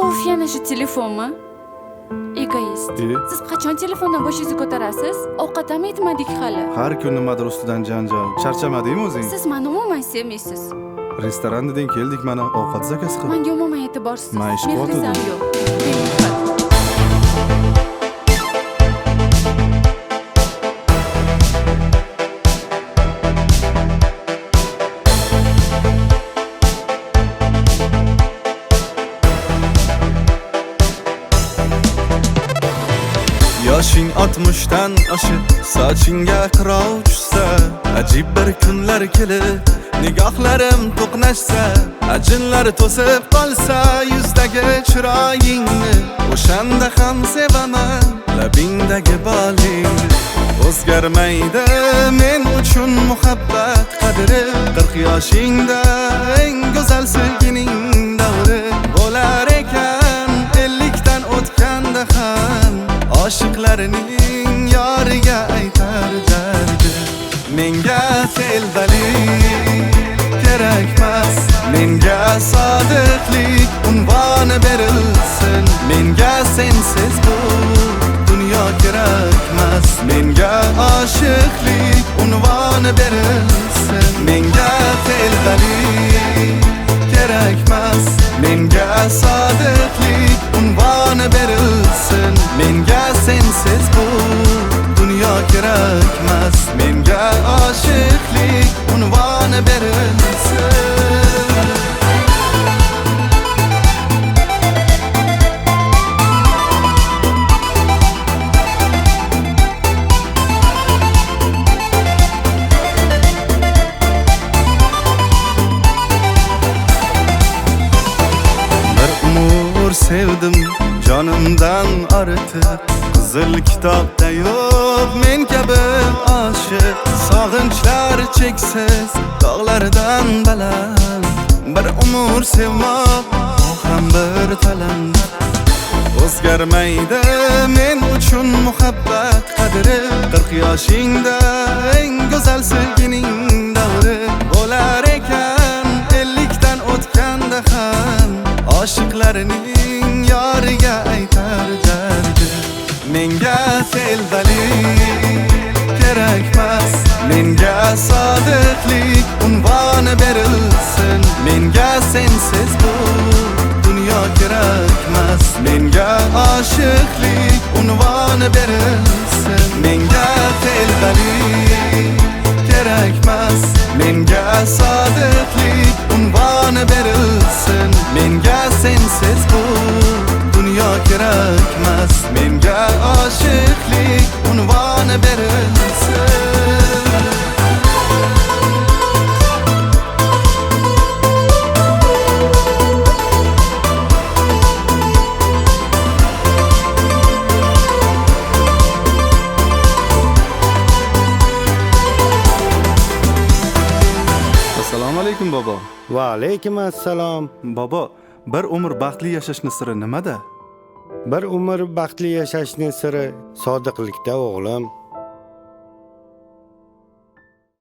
Of, yana shu telefonmi? Egoist. Siz qachon telefondan boshingizni ko'tarasiz? Ovqat ham yetmadik hali. Har kun nimadir ustidan janjal. Charchamadingmi o'zing? Siz meni umuman sevmaysiz. Restoran deding, keldik mana ovqat zakaz qil. Menga umuman e'tiborsiz. Men ish qilyotgandim. Mehrizam yo'q. Benihoyat. Yoshing 60'dan oshib, sochingga qirov tushsa, ajib bir kunlar kelib, nigohlarim to'qnashsa, ajinlar to'sib qolsa, yuzdagi chiroyingni, o'shanda ham sevaman, labingdagi bolingni. O'zgarmaydi men uchun muhabbat qadri, 40 yoshingda eng go'zal sevgining davri bo'lar ekan, 50 dan o'tganda ham oshiqlarining yoriga aytar dardi. Menga telbalik kerakmas, menga sodiqlik unvoni berilsin. Menga sensiz bu dunyo kerakmas, menga oshiqlik unvoni berilsin. Menga telbalik kerakmas, menga sodiqlik unvoni berilsin. Menga sensiz bu dunyo kerakmas, menga oshiqlik unvoni berilsin. Sevdim canımdan arıtıp, qizil kitobda yo'q men kabi oshiq. Sog'inchlar cheksiz tog'lardan baland, bir umr sevmoq bu ham bir talant. O'zgarmaydi men uchun muhabbat qadri, 40 yoshingda eng go'zal sevgining davri bo'lar ekan, 50 dan o'tganda ham oshiqlarining yoriga aytar dardi. Menga telbalik kerakmas, menga sodiqlik unvoni berilsin. Menga sensiz bu dunyo kerakmas, menga oshiqlik unvoni berilsin. Menga telbalik kerakmas, menga sodiqlik unvoni berilsin. Menga sensiz bu dunyo kerakmas, menga oshiqlik unvoni berilsin. Assalomu alaykum bobo. Va alaykum assalom. Bobo, bir umr baxtli yashashning siri nimada? Bir umr baxtli yashashning siri sodiqlikda o'g'lim.